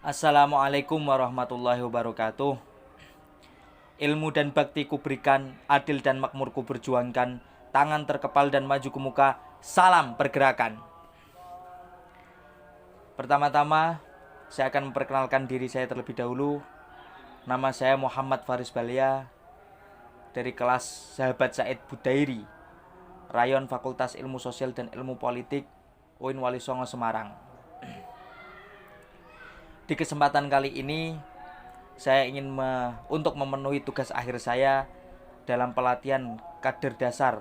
Assalamualaikum warahmatullahi wabarakatuh. Ilmu dan bakti kuberikan, adil dan makmur kuberjuangkan, tangan terkepal dan maju ke muka, salam pergerakan. Pertama-tama, saya akan memperkenalkan diri saya terlebih dahulu. Nama saya Muhammad Faris Balia, dari kelas Sahabat Said Budairi, Rayon Fakultas Ilmu Sosial dan Ilmu Politik, UIN Wali Songo, Semarang. Di kesempatan kali ini, saya ingin untuk memenuhi tugas akhir saya dalam pelatihan kader dasar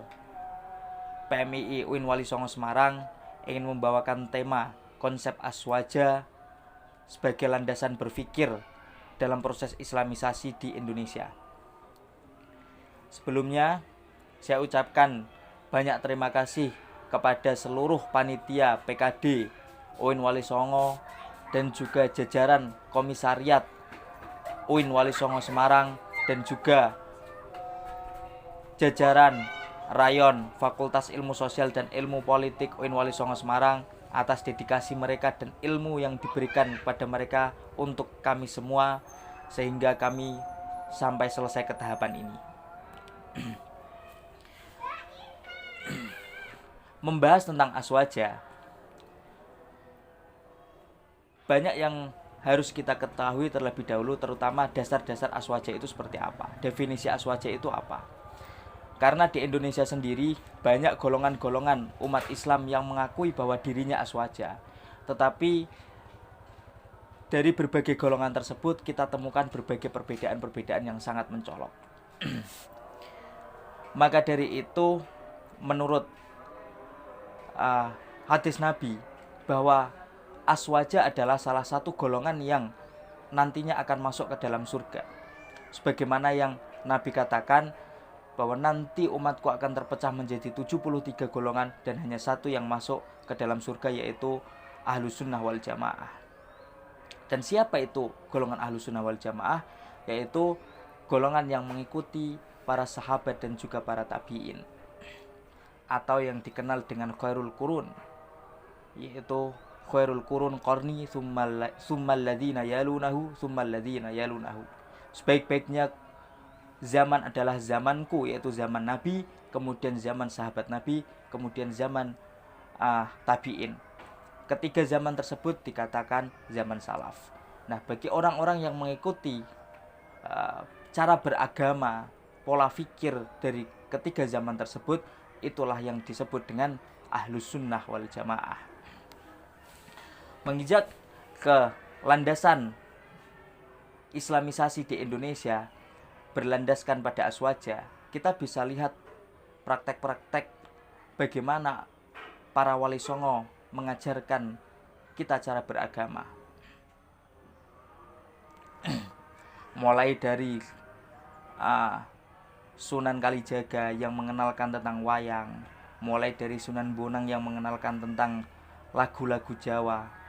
PMII UIN Wali Songo Semarang, ingin membawakan tema konsep aswaja sebagai landasan berpikir dalam proses islamisasi di Indonesia. Sebelumnya, saya ucapkan banyak terima kasih kepada seluruh panitia PKD UIN Wali Songo dan juga jajaran komisariat UIN Wali Songo Semarang dan juga jajaran Rayon Fakultas Ilmu Sosial dan Ilmu Politik UIN Wali Songo Semarang atas dedikasi mereka dan ilmu yang diberikan kepada mereka untuk kami semua sehingga kami sampai selesai ke tahapan ini. Membahas tentang aswaja, banyak yang harus kita ketahui terlebih dahulu, terutama dasar-dasar aswaja itu seperti apa. Definisi aswaja itu apa? Karena di Indonesia sendiri banyak golongan-golongan umat Islam yang mengakui bahwa dirinya aswaja. Tetapi dari berbagai golongan tersebut kita temukan berbagai perbedaan-perbedaan yang sangat mencolok. Maka dari itu, menurut hadis Nabi, bahwa aswaja adalah salah satu golongan yang nantinya akan masuk ke dalam surga. Sebagaimana yang Nabi katakan bahwa nanti umatku akan terpecah menjadi 73 golongan dan hanya satu yang masuk ke dalam surga, yaitu Ahlus Sunnah wal Jamaah. Dan siapa itu golongan Ahlus Sunnah wal Jamaah? Yaitu golongan yang mengikuti para sahabat dan juga para tabi'in, atau yang dikenal dengan khairul qurun, yaitu khairul qurun qarni summal ladzina yalunahu summal ladzina yalunahu. Sebaik-baiknya zaman adalah zamanku, yaitu zaman Nabi, kemudian zaman sahabat Nabi, kemudian zaman tabi'in. Ketiga zaman tersebut dikatakan zaman salaf. Nah, bagi orang-orang yang mengikuti cara beragama, pola fikir dari ketiga zaman tersebut, itulah yang disebut dengan Ahlus Sunnah wal Jamaah. Menginjak ke landasan islamisasi di Indonesia berlandaskan pada aswaja, kita bisa lihat praktek-praktek bagaimana para wali songo mengajarkan kita cara beragama. Mulai dari Sunan Kalijaga yang mengenalkan tentang wayang, mulai dari Sunan Bonang yang mengenalkan tentang lagu-lagu Jawa.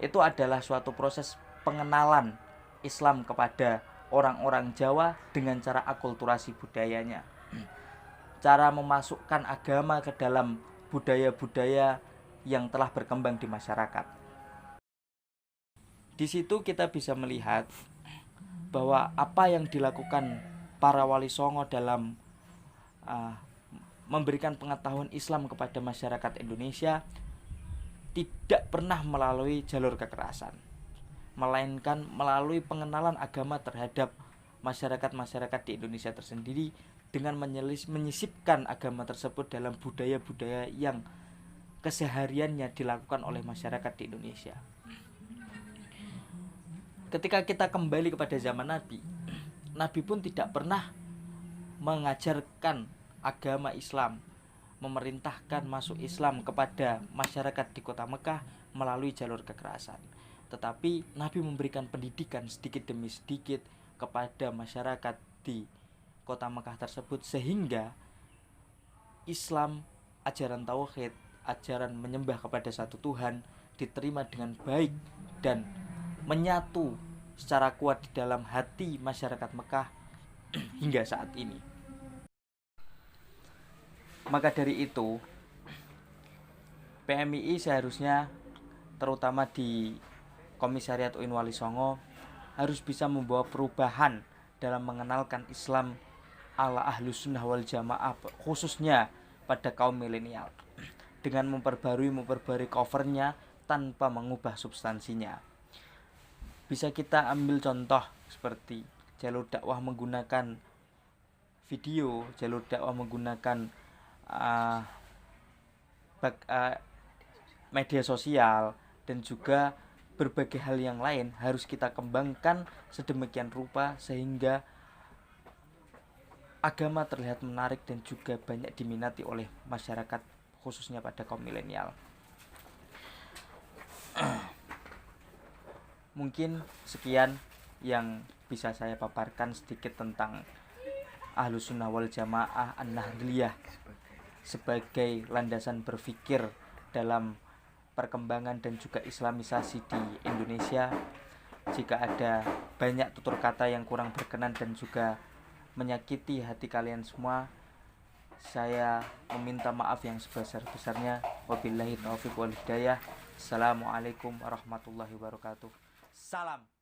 Itu adalah suatu proses pengenalan Islam kepada orang-orang Jawa dengan cara akulturasi budayanya, cara memasukkan agama ke dalam budaya-budaya yang telah berkembang di masyarakat. Di situ kita bisa melihat bahwa apa yang dilakukan para wali songo dalam memberikan pengetahuan Islam kepada masyarakat Indonesia tidak pernah melalui jalur kekerasan, melainkan melalui pengenalan agama terhadap masyarakat-masyarakat di Indonesia tersendiri dengan menyisipkan agama tersebut dalam budaya-budaya yang kesehariannya dilakukan oleh masyarakat di Indonesia. Ketika kita kembali kepada zaman Nabi, Nabi pun tidak pernah mengajarkan agama Islam, memerintahkan masuk Islam kepada masyarakat di kota Mekah melalui jalur kekerasan. Tetapi Nabi memberikan pendidikan sedikit demi sedikit kepada masyarakat di kota Mekah tersebut, sehingga Islam, ajaran tauhid, ajaran menyembah kepada satu Tuhan diterima dengan baik dan menyatu secara kuat di dalam hati masyarakat Mekah hingga saat ini. Maka dari itu, PMII seharusnya terutama di Komisariat UIN Wali Songo harus bisa membawa perubahan dalam mengenalkan Islam ala Ahlus Sunnah wal Jamaah, khususnya pada kaum milenial, dengan memperbarui covernya tanpa mengubah substansinya. Bisa kita ambil contoh seperti jalur dakwah menggunakan video, jalur dakwah menggunakan media sosial, dan juga berbagai hal yang lain harus kita kembangkan sedemikian rupa sehingga agama terlihat menarik dan juga banyak diminati oleh masyarakat, khususnya pada kaum milenial. Mungkin sekian yang bisa saya paparkan sedikit tentang Ahlus Sunnah wal Jamaah An-Nahdliyah sebagai landasan berpikir dalam perkembangan dan juga islamisasi di Indonesia. Jika ada banyak tutur kata yang kurang berkenan dan juga menyakiti hati kalian semua, saya meminta maaf yang sebesar-besarnya. Wabillahi taufiq wal hidayah. Assalamualaikum warahmatullahi wabarakatuh. Salam.